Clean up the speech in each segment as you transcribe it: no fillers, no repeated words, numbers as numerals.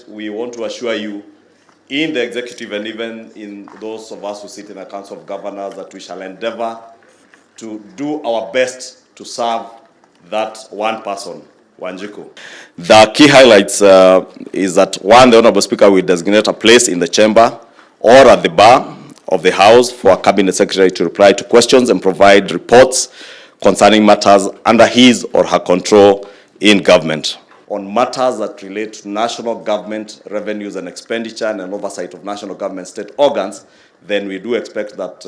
we want to assure you in the executive and even in those of us who sit in the Council of Governors that we shall endeavor to do our best to serve that one person, Wanjiku. The key highlights is that, one, the Honorable Speaker will designate a place in the chamber or at the bar of the House for a Cabinet Secretary to reply to questions and provide reports concerning matters under his or her control in government. On matters that relate to national government revenues and expenditure and oversight of national government state organs, then we do expect that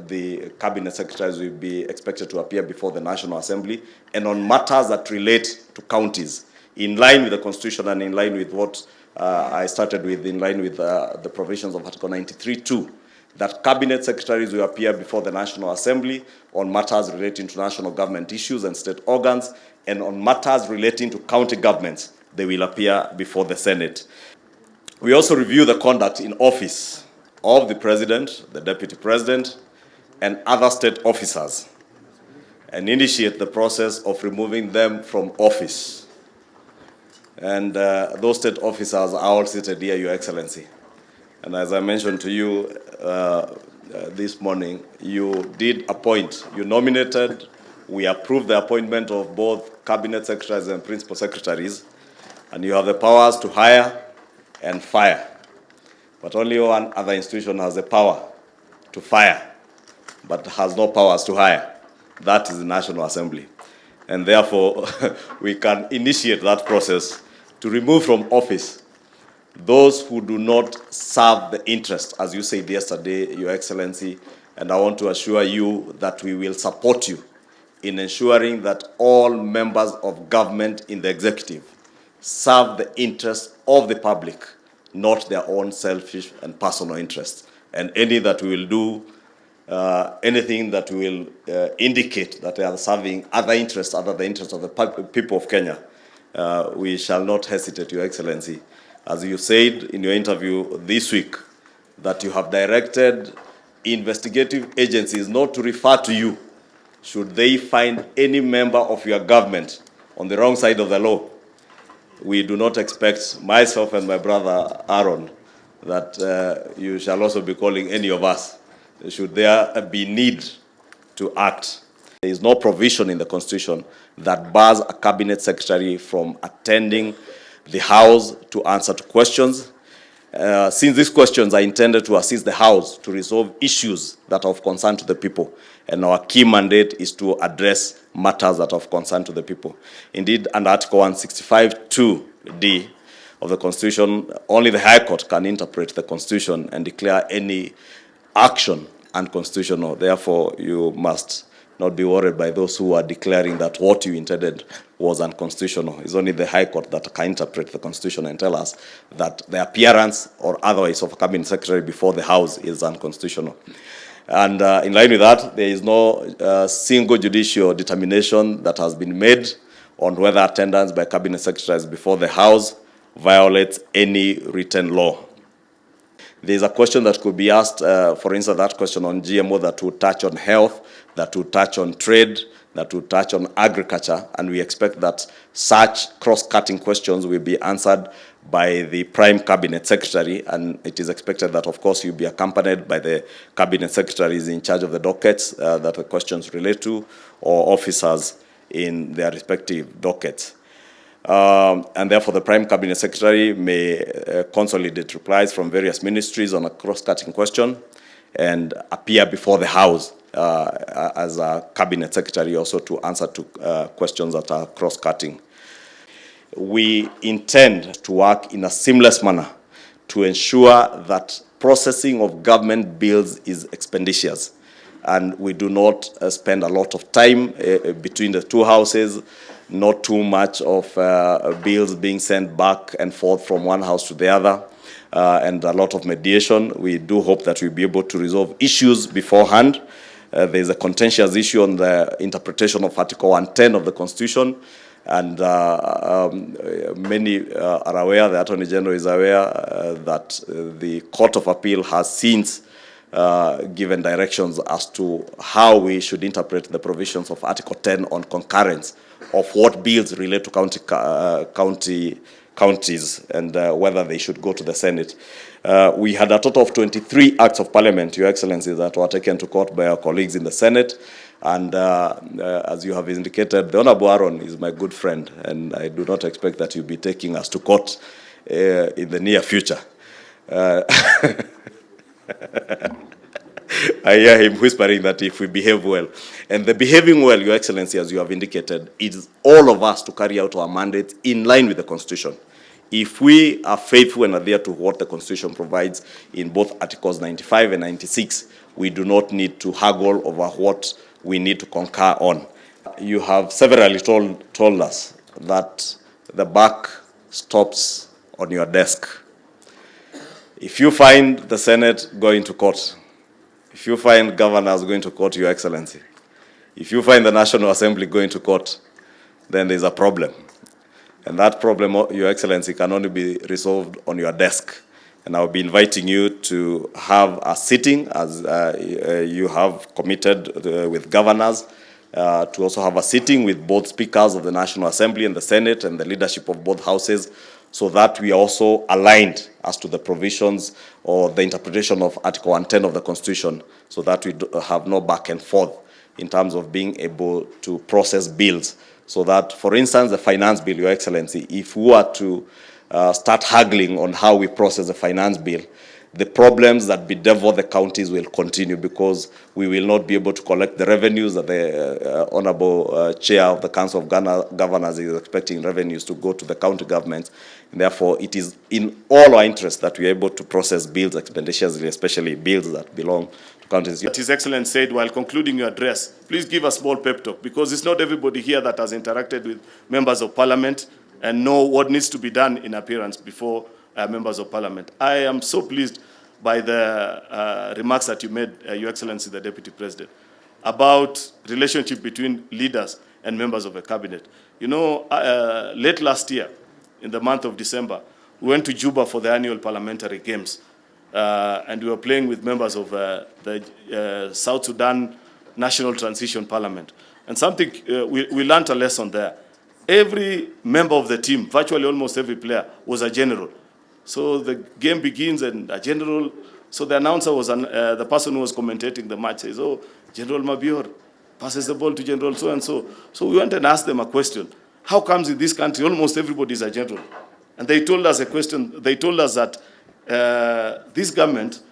the Cabinet Secretaries will be expected to appear before the National Assembly. And on matters that relate to counties, in line with the Constitution and in line with what I started with, in line with the provisions of Article 93(2), that Cabinet Secretaries will appear before the National Assembly on matters relating to national government issues and state organs, and on matters relating to county governments, they will appear before the Senate. We also review the conduct in office of the President, the Deputy President, and other state officers, and initiate the process of removing them from office. And those state officers are all seated here, Your Excellency. And as I mentioned to you this morning, you did appoint, you nominated, we approved the appointment of both Cabinet Secretaries and Principal Secretaries, and you have the powers to hire and fire. But only one other institution has the power to fire, but has no powers to hire. That is the National Assembly. And therefore, we can initiate that process to remove from office those who do not serve the interest, as you said yesterday, Your Excellency, and I want to assure you that we will support you in ensuring that all members of government in the executive serve the interests of the public, not their own selfish and personal interests. And any that we will do, anything that will indicate that they are serving other interests other than the interests of the people of Kenya, we shall not hesitate, Your Excellency. As you said in your interview this week, that you have directed investigative agencies not to refer to you should they find any member of your government on the wrong side of the law. We do not expect myself and my brother Aaron that you shall also be calling any of us should there be need to act. There is no provision in the Constitution that bars a Cabinet Secretary from attending the House to answer to questions. Since these questions are intended to assist the House to resolve issues that are of concern to the people, and our key mandate is to address matters that are of concern to the people. Indeed, under Article 165(2)(d) of the Constitution, only the High Court can interpret the Constitution and declare any action unconstitutional. Therefore, you must not be worried by those who are declaring that what you intended was unconstitutional. It's only the High Court that can interpret the Constitution and tell us that the appearance or otherwise of a Cabinet Secretary before the House is unconstitutional. And in line with that, there is no single judicial determination that has been made on whether attendance by Cabinet Secretaries before the House violates any written law. There's a question that could be asked, for instance, that question on GMO that would touch on health, that would touch on trade, that would touch on agriculture, and we expect that such cross-cutting questions will be answered by the Prime Cabinet Secretary, and it is expected that, of course, you'll be accompanied by the Cabinet Secretaries in charge of the dockets that the questions relate to, or officers in their respective dockets. And therefore, the Prime Cabinet Secretary may consolidate replies from various ministries on a cross-cutting question and appear before the House as a Cabinet Secretary also to answer to questions that are cross-cutting. We intend to work in a seamless manner to ensure that processing of government bills is expeditious, and we do not spend a lot of time between the two houses, not too much of bills being sent back and forth from one house to the other, and a lot of mediation. We do hope that we'll be able to resolve issues beforehand. There's a contentious issue on the interpretation of Article 110 of the Constitution, and many are aware, the Attorney General is aware that the Court of Appeal has since given directions as to how we should interpret the provisions of Article 10 on concurrence of what bills relate to county counties and whether they should go to the Senate. We had a total of 23 acts of parliament, Your Excellency, that were taken to court by our colleagues in the Senate. And as you have indicated, the Honorable Aaron is my good friend, and I do not expect that you'll be taking us to court in the near future. I hear him whispering that if we behave well. And the behaving well, Your Excellency, as you have indicated, is all of us to carry out our mandate in line with the Constitution. If we are faithful and adhere to what the Constitution provides in both Articles 95 and 96, we do not need to haggle over what we need to concur on. You have severally told us that the buck stops on your desk. If you find the Senate going to court, if you find governors going to court, Your Excellency, if you find the National Assembly going to court, then there's a problem. And that problem, Your Excellency, can only be resolved on your desk. And I'll be inviting you to have a sitting, as you have committed with governors, to also have a sitting with both speakers of the National Assembly and the Senate and the leadership of both houses, so that we are also aligned as to the provisions or the interpretation of Article 110 of the Constitution, so that we have no back and forth in terms of being able to process bills. So that, for instance, the finance bill, Your Excellency, if we were to start haggling on how we process the finance bill, the problems that bedevil the counties will continue, because we will not be able to collect the revenues that the Honorable Chair of the Council of Governors is expecting revenues to go to the county governments. And therefore, it is in all our interest that we are able to process bills expeditiously, especially bills that belong to counties. What His Excellency said while concluding your address, please give a small pep talk, because it's not everybody here that has interacted with members of parliament and know what needs to be done in appearance before members of parliament. I am so pleased by the remarks that you made, Your Excellency, the Deputy President, about relationship between leaders and members of a cabinet. You know, late last year, in the month of December, we went to Juba for the annual Parliamentary Games, and we were playing with members of the South Sudan National Transition Parliament. And something, we learned a lesson there. Every member of the team, virtually almost every player, was a general. So the game begins and a general, so the announcer was, the person who was commentating the match says, oh, General Mabior passes the ball to General so-and-so. So we went and asked them a question. How comes in this country almost everybody is a general? And they told us a question. They told us that this government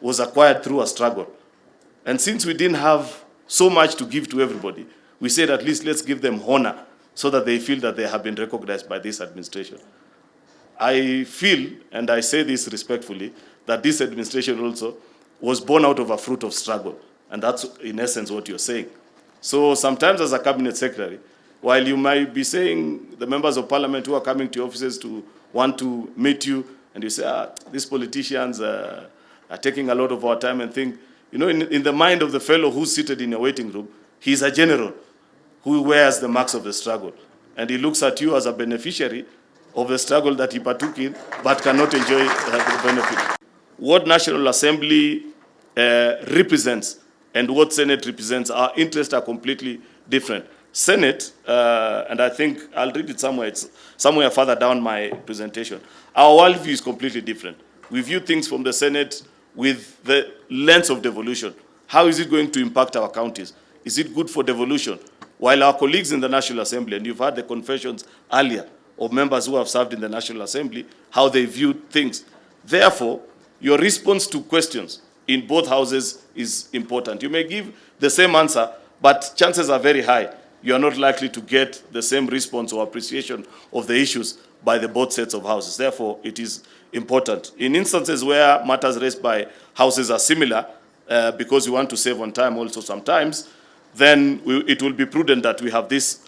was acquired through a struggle. And since we didn't have so much to give to everybody, we said at least let's give them honor so that they feel that they have been recognized by this administration. I feel, and I say this respectfully, that this administration also was born out of a fruit of struggle. And that's, in essence, what you're saying. So sometimes as a cabinet secretary, while you might be saying the members of parliament who are coming to your offices to want to meet you, and you say, these politicians are taking a lot of our time, and think, you know, in the mind of the fellow who's seated in a waiting room, he's a general who wears the marks of the struggle. And he looks at you as a beneficiary of the struggle that he partook in, but cannot enjoy the benefit. What National Assembly represents and what Senate represents, our interests are completely different. Senate, and I think I'll read it somewhere, it's somewhere further down my presentation. Our worldview is completely different. We view things from the Senate with the lens of devolution. How is it going to impact our counties? Is it good for devolution? While our colleagues in the National Assembly, and you've had the confessions earlier of members who have served in the National Assembly, how they viewed things. Therefore, your response to questions in both houses is important. You may give the same answer, but chances are very high you are not likely to get the same response or appreciation of the issues by the both sets of houses. Therefore, it is important. In instances where matters raised by houses are similar, because we want to save on time also sometimes, then it will be prudent that we have this,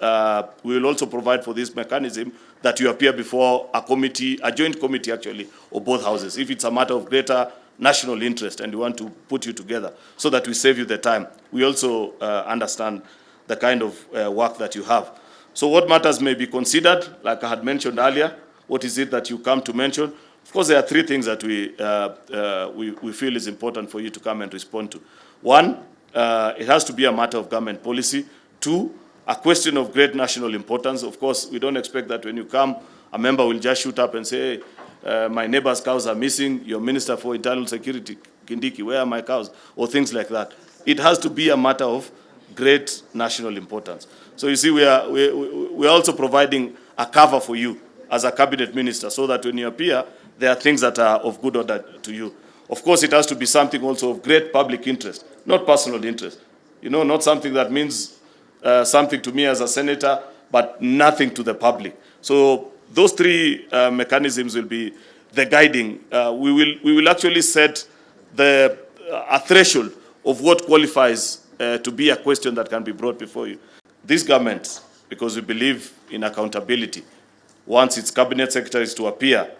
we will also provide for this mechanism that you appear before a committee, a joint committee actually, of both houses, if it's a matter of greater national interest and we want to put you together so that we save you the time. We also understand the kind of work that you have. So what matters may be considered, like I had mentioned earlier, what is it that you come to mention? Of course, there are three things that we feel is important for you to come and respond to. One, it has to be a matter of government policy. Two, a question of great national importance. Of course, we don't expect that when you come a member will just shoot up and say, hey, my neighbor's cows are missing, your Minister for Internal Security, Kindiki, where are my cows? Or things like that. It has to be a matter of great national importance. So you see, we are also providing a cover for you as a cabinet minister, so that when you appear, there are things that are of good order to you. Of course, it has to be something also of great public interest, not personal interest. You know, not something that means something to me as a senator, but nothing to the public. So those three mechanisms will be the guiding. We will actually set a threshold of what qualifies to be a question that can be brought before you. This government, because we believe in accountability, wants its cabinet secretaries to appear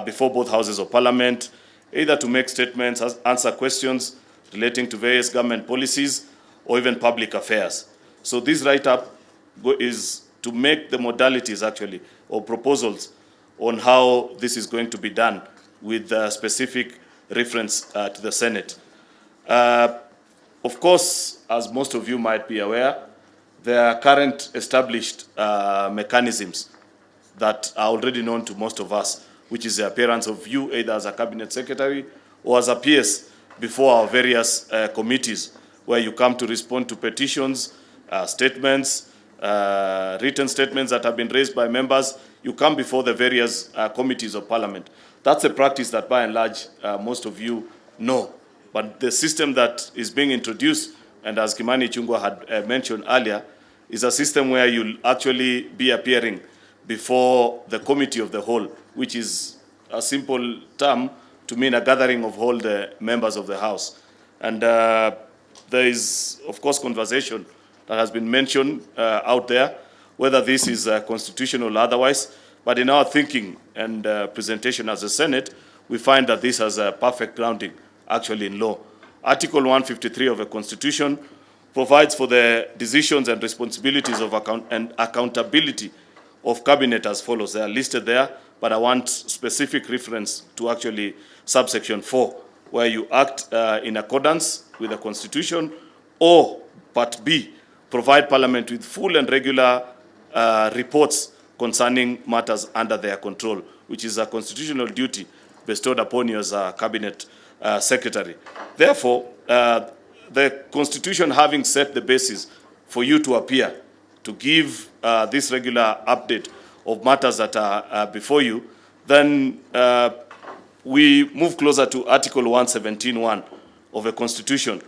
before both houses of parliament, either to make statements, answer questions relating to various government policies, or even public affairs. So this write-up is to make the modalities actually, or proposals on how this is going to be done with specific reference to the Senate. Of course, as most of you might be aware, there are current established mechanisms that are already known to most of us, which is the appearance of you either as a cabinet secretary or as a PS before our various committees, where you come to respond to petitions, statements, written statements that have been raised by members. You come before the various committees of parliament. That's a practice that by and large most of you know. But the system that is being introduced, and as Kimani Ichungwa had mentioned earlier, is a system where you'll actually be appearing before the committee of the whole, which is a simple term to mean a gathering of all the members of the House. And there is, of course, conversation that has been mentioned out there, whether this is constitutional or otherwise. But in our thinking and presentation as a Senate, we find that this has a perfect grounding actually in law. Article 153 of the Constitution provides for the decisions and responsibilities of accountability of cabinet as follows. They are listed there, but I want specific reference to actually subsection 4, where you act in accordance with the Constitution, or part B, provide Parliament with full and regular reports concerning matters under their control, which is a constitutional duty bestowed upon you as a cabinet secretary. Therefore, the Constitution having set the basis for you to appear, to give this regular update of matters that are before you, then we move closer to Article 117.1 of the Constitution,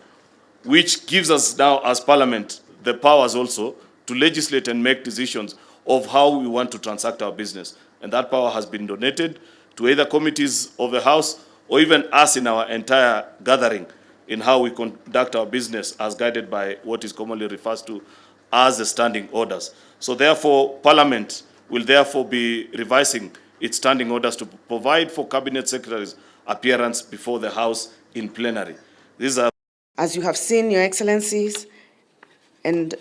which gives us now as Parliament the powers also to legislate and make decisions of how we want to transact our business. And that power has been donated to either committees of the House or even us in our entire gathering in how we conduct our business as guided by what is commonly referred to as the standing orders. So therefore, Parliament will therefore be revising its standing orders to provide for cabinet secretaries' appearance before the House in plenary. These are, as you have seen, Your Excellencies and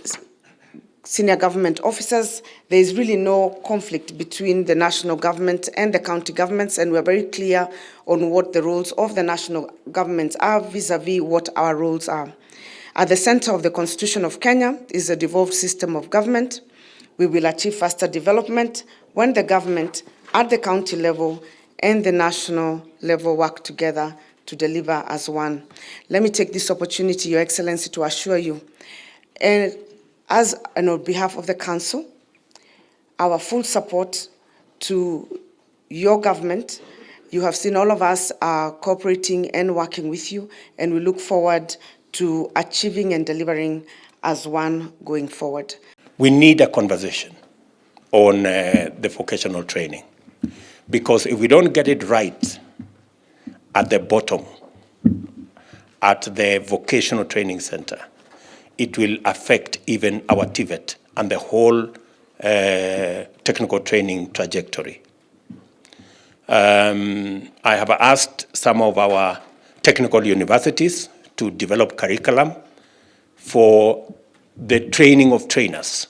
senior government officers, there is really no conflict between the national government and the county governments, and we're very clear on what the roles of the national governments are vis-a-vis what our roles are. At the center of the Constitution of Kenya is a devolved system of government. We will achieve faster development when the government at the county level and the national level work together to deliver as one. Let me take this opportunity, Your Excellency, to assure you, and on behalf of the Council, our full support to your government. You have seen all of us are cooperating and working with you, and we look forward to achieving and delivering as one going forward. We need a conversation on the vocational training, because if we don't get it right at the bottom, at the vocational training center, it will affect even our TVET and the whole technical training trajectory. I have asked some of our technical universities to develop curriculum for the training of trainers,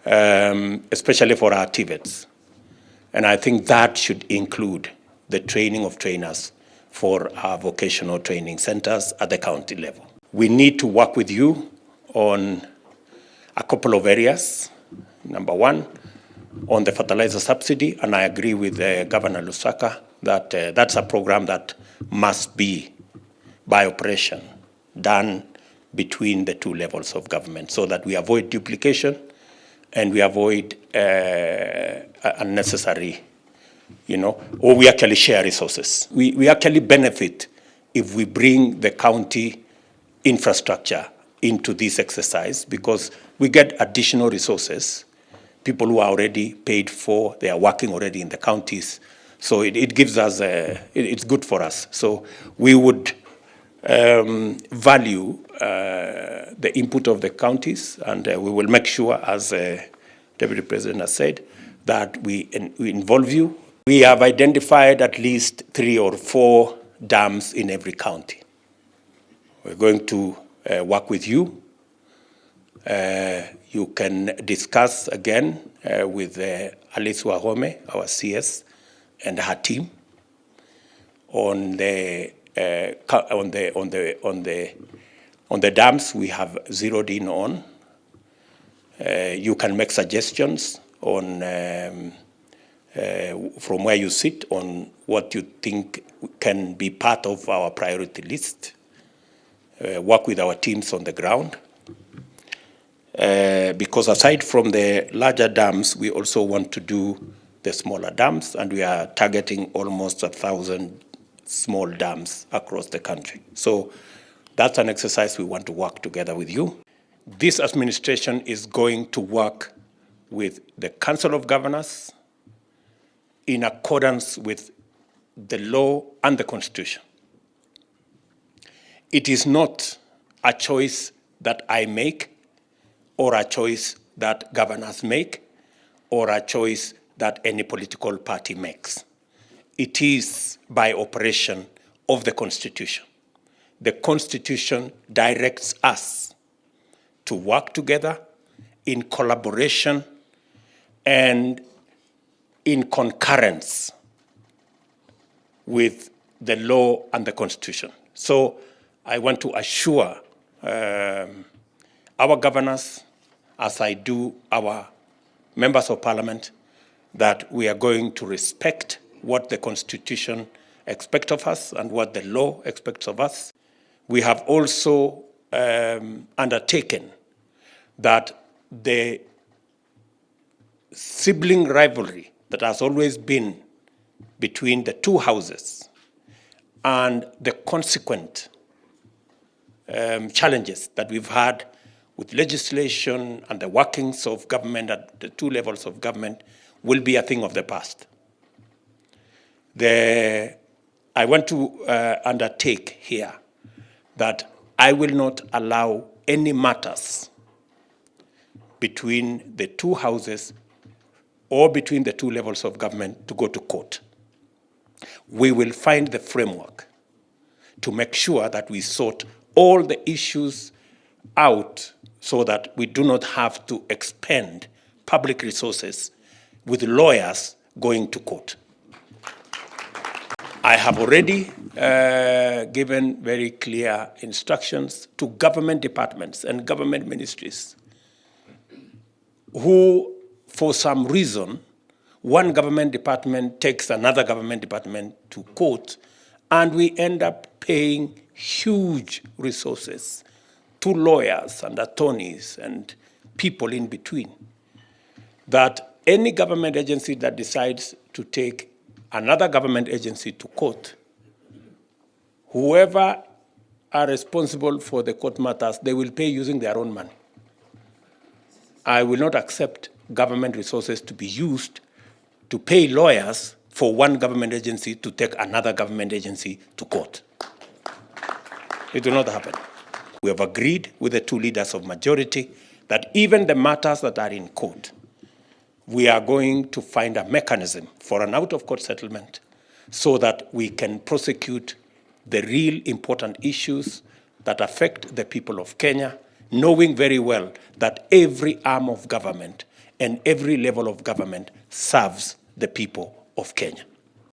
especially for our TVETs. And I think that should include the training of trainers for our vocational training centers at the county level. We need to work with you on a couple of areas. Number one, on the fertilizer subsidy, and I agree with Governor Lusaka that that's a program that must be by operation done between the two levels of government so that we avoid duplication and we avoid unnecessary, or we actually share resources. We actually benefit if we bring the county infrastructure into this exercise because we get additional resources. People who are already paid for, they are working already in the counties. So it gives us, it's good for us. So we would value the input of the counties, and we will make sure, as Deputy President has said, that we involve you. We have identified at least 3 or 4 dams in every county. We're going to work with you. You can discuss again with Alice Wahome, our CS, and her team on the dams we have zeroed in on. You can make suggestions on from where you sit on what you think can be part of our priority list. Work with our teams on the ground. Because aside from the larger dams, we also want to do the smaller dams, and we are targeting almost 1,000 small dams across the country. So that's an exercise we want to work together with you. This administration is going to work with the Council of Governors in accordance with the law and the Constitution. It is not a choice that I make, or a choice that governors make, or a choice that any political party makes. It is by operation of the Constitution. The Constitution directs us to work together in collaboration and in concurrence with the law and the Constitution. So I want to assure our governors, as I do our members of Parliament, that we are going to respect what the Constitution expects of us and what the law expects of us. We have also undertaken that the sibling rivalry that has always been between the two houses and the consequent challenges that we've had with legislation and the workings of government at the two levels of government will be a thing of the past. I want to undertake here that I will not allow any matters between the two houses or between the two levels of government to go to court. We will find the framework to make sure that we sort all the issues out so that we do not have to expend public resources with lawyers going to court. I have already given very clear instructions to government departments and government ministries who, for some reason, one government department takes another government department to court, and we end up paying huge resources to lawyers and attorneys and people in between, that any government agency that decides to take another government agency to court, whoever are responsible for the court matters, they will pay using their own money. I will not accept government resources to be used to pay lawyers for one government agency to take another government agency to court. It will not happen. We have agreed with the two leaders of majority that even the matters that are in court, we are going to find a mechanism for an out-of-court settlement so that we can prosecute the real important issues that affect the people of Kenya, knowing very well that every arm of government and every level of government serves the people of Kenya.